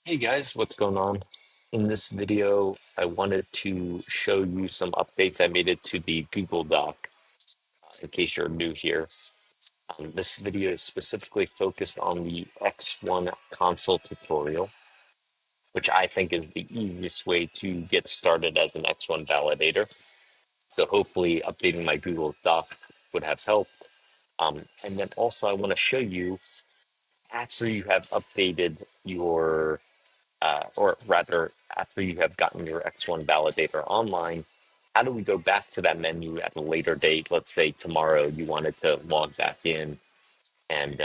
Hey guys, what's going on? In this video, I wanted to show you some updates I made it to the Google Doc, in case you're new here. This video is specifically focused on the X1 console tutorial, which I think is the easiest way to get started as an X1 validator. So hopefully updating my Google Doc would have helped. And then also I want to show you after you have updated your or rather, after you have gotten your X1 validator online, how do we go back to that menu at a later date? Let's say tomorrow you wanted to log back in and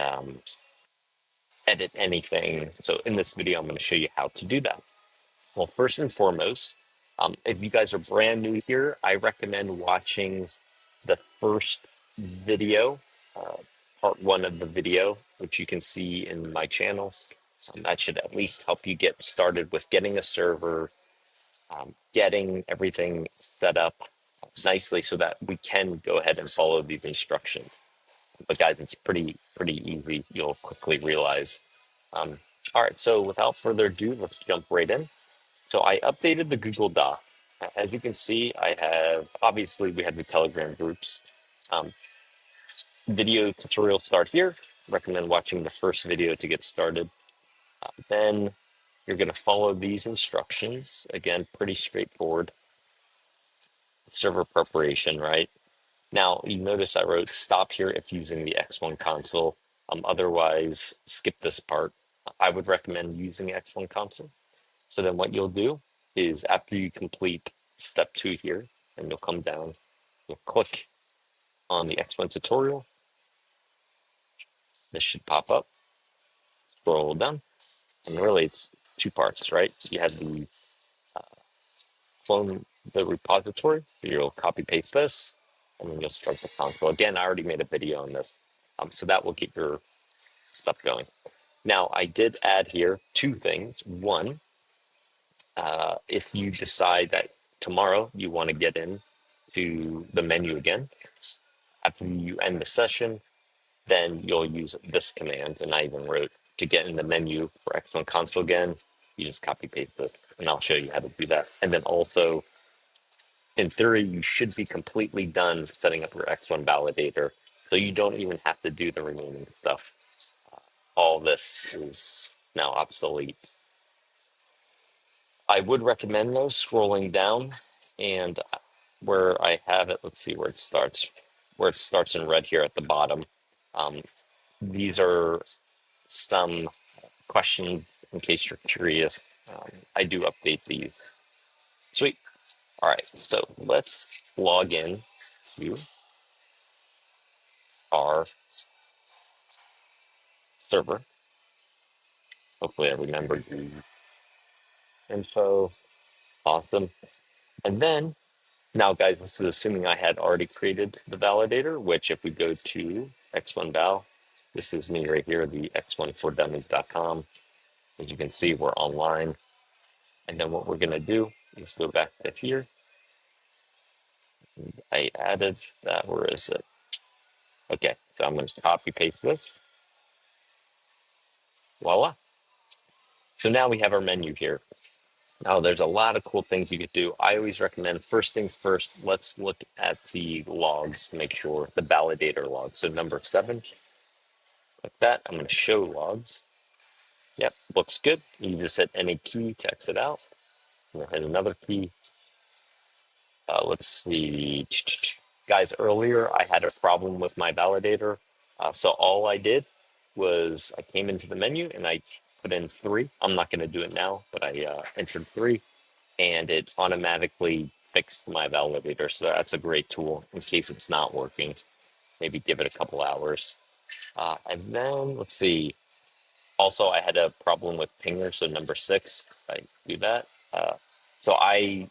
edit anything. So in this video, I'm going to show you how to do that. Well, first and foremost, if you guys are brand new here, I recommend watching the first video, uh, part one of the video, which you can see in my channel. That should at least help you get started with getting a server, getting everything set up nicely so that we can go ahead and follow these instructions. But guys, it's pretty easy. You'll quickly realize. Um, all right, so without further ado, let's jump right in. So I updated the Google Doc. As you can see, I have obviously we have the Telegram groups. Um, Video tutorial start here. Recommend watching the first video to get started. Then you're going to follow these instructions. Again, pretty straightforward. Server preparation, right? Now, you notice I wrote stop here if using the X1 console. Otherwise, skip this part. I would recommend using X1 console. So then what you'll do is after you complete step 2 here, and you'll come down, you'll click on the X1 tutorial. This should pop up, scroll down, and really it's two parts, right? So you have the clone the repository, so you'll copy paste this, and then you'll start the console. Again, I already made a video on this, so that will get your stuff going. Now, I did add here two things. One, if you decide that tomorrow you want to get in to the menu again, after you end the session, then you'll use this command. And I even wrote to get in the menu for X1 console again, you just copy paste it, and I'll show you how to do that. And then also, in theory, you should be completely done setting up your X1 validator, so you don't even have to do the remaining stuff. All this is now obsolete. I would recommend those scrolling down and where I have it, let's see where it starts in red here at the bottom. Um, these are some questions in case you're curious. I do update these. Sweet. All right, so let's log in to our server. Hopefully I remembered the info. Awesome. And then now, guys, this is assuming I had already created the validator, which if we go to X1 Val, this is me right here, the x1fordummies.com. As you can see, we're online. And then what we're going to do is go back to here. I added that. Where is it? Okay, so I'm going to copy paste this. Voila. So now we have our menu here. Now, there's a lot of cool things you could do. I always recommend first things first, let's look at the logs to make sure the validator logs. So number 7, like that. I'm going to show logs. Yep, looks good. You just hit any key to exit out. I'm going to hit another key. Let's see. Guys, earlier I had a problem with my validator. So all I did was I came into the menu and I put in 3. I'm not going to do it now, but I entered 3 and it automatically fixed my validator. So that's a great tool in case it's not working. Maybe give it a couple hours. And then let's see. Also, I had a problem with pinger, so number 6, I do that. So I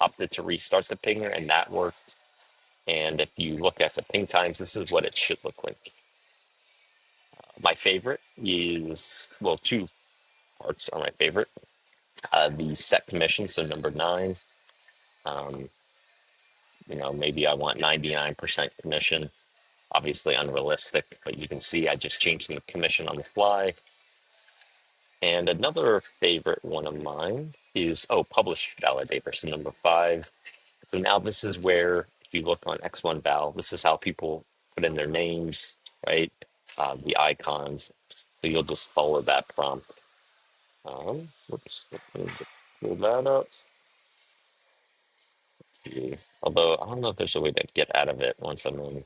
opted to restart the pinger, and that worked. And if you look at the ping times, this is what it should look like. My favorite is, well, 2 parts are my favorite. The set commission, so number 9. Um, maybe I want 99% commission. Obviously unrealistic, but you can see I just changed the commission on the fly. And another favorite one of mine is, oh, publish validator. So number 5. So now this is where, if you look on X1 Val, this is how people put in their names, right? The icons. So you'll just follow that prompt. Whoops, let me pull that up. See. Although I don't know if there's a way to get out of it once I'm in.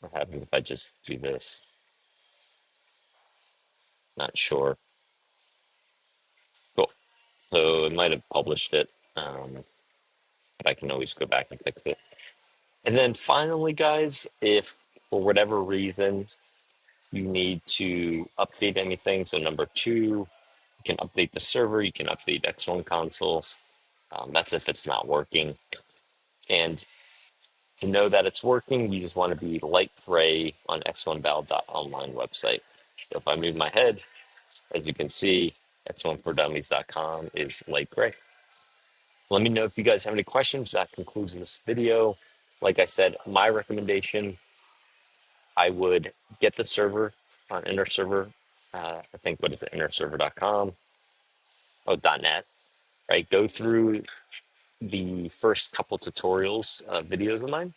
What happens if I just do this? Not sure. Cool. So it might have published it, but I can always go back and fix it. And then finally, guys, if for whatever reason you need to update anything, so number 2, you can update the server, you can update X1 console. That's if it's not working. And to know that it's working, you just want to be light gray on x1val.online website. So if I move my head, as you can see, x1fordummies.com is light gray. Let me know if you guys have any questions. That concludes this video. Like I said, my recommendation, I would get the server on Inner Server. I think, what is it, innerserver.com? Oh, .net, right? Go through the first couple tutorials, videos of mine,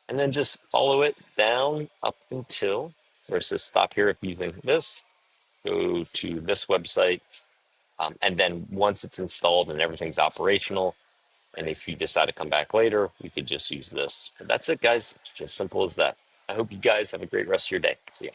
and then just follow it down up until, so it says stop here if using this, go to this website, and then once it's installed and everything's operational, and if you decide to come back later, we could just use this. But that's it, guys. It's as simple as that. I hope you guys have a great rest of your day. See ya.